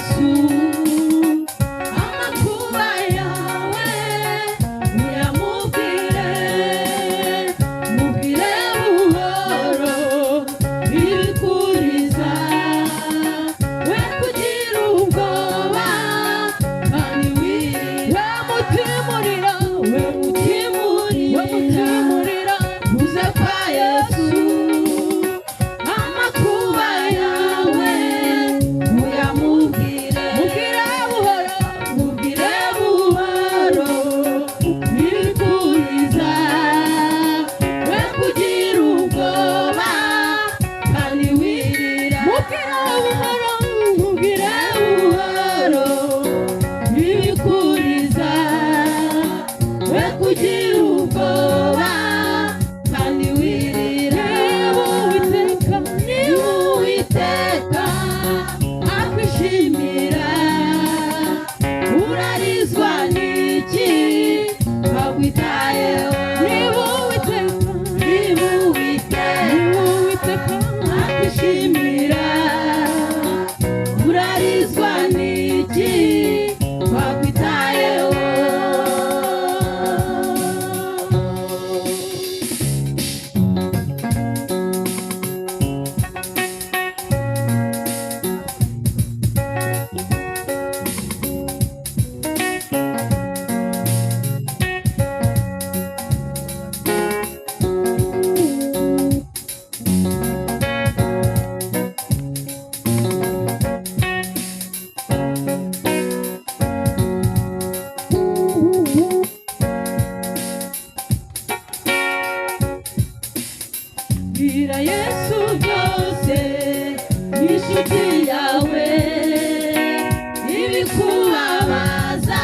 Yesu amakuba yawe uyamubwire, mubwire buhoro ibikuriza, we kugira ubwoba kandi wirira, mutimurira, we mutimurira uze kwa Yesu amakuba yawe uyamubwire, mubwire buhoro, mubwire buhoro ibikuriza, we kugira ubwoba kandi wirira, mubwire buhoro, mubwire buhoro ibikuriza, we kugira ubwoba kandi wirira. Niba Uwiteka akwishimira, urarizwa n'iki akwitayeho? Niba Uwiteka akwishimira, urarizwa n'iki akwitayeho? Bwira Yesu byose inshuti yawe, ibikubabaza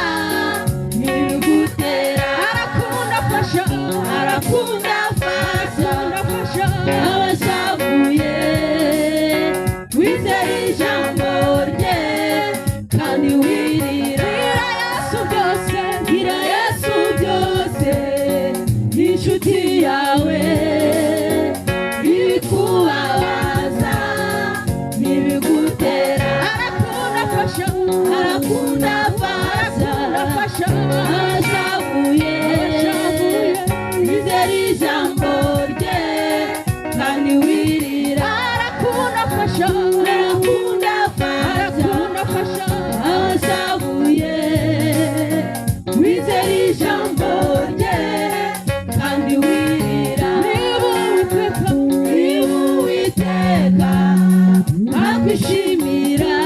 n'ibigutera, arakunda afasha, arakunda afasha abashavuye, wizera ijambo rye kandi wirira. Bwira Yesu byose inshuti yawe, ibikubabaza n'ibigutera, arakunda afasha abashavuye, wizera ijambo rye kandi wirira. Arakunda afasha abashavuye, wizera ijambo rye kandi wirira. Niba Uwiteka akwishimira,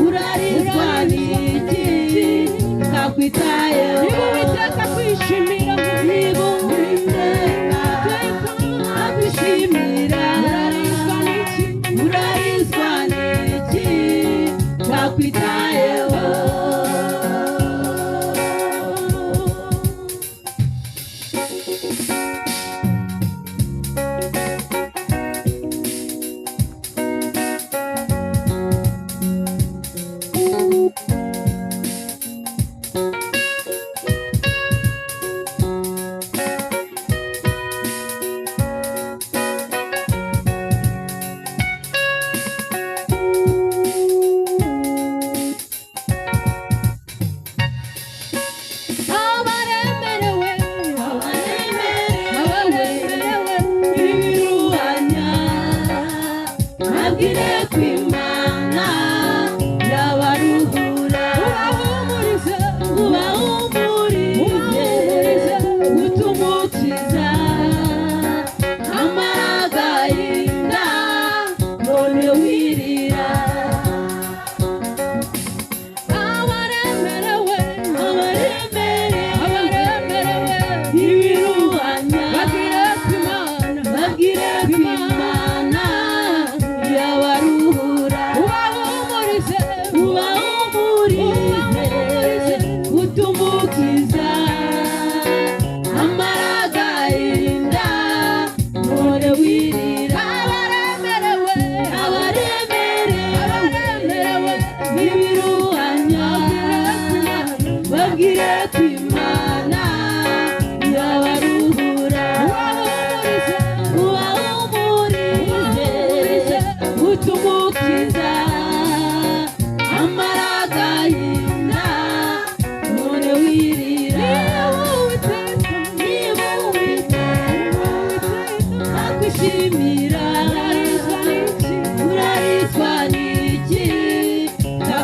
urarizwa n'iki akwitayeho? Niba Uwiteka akwishimira, urarizwa n'iki akwitayeho?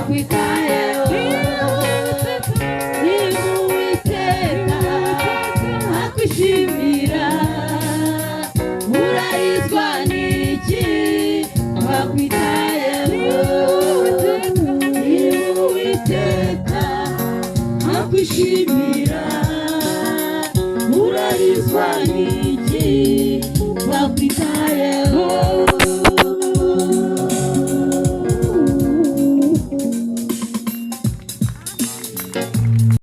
wakwitayeho Uwiteka akwishimira urarizwa n'iki wakwitayeho Uwiteka akwishimira urarizwa n'iki wakwitayeho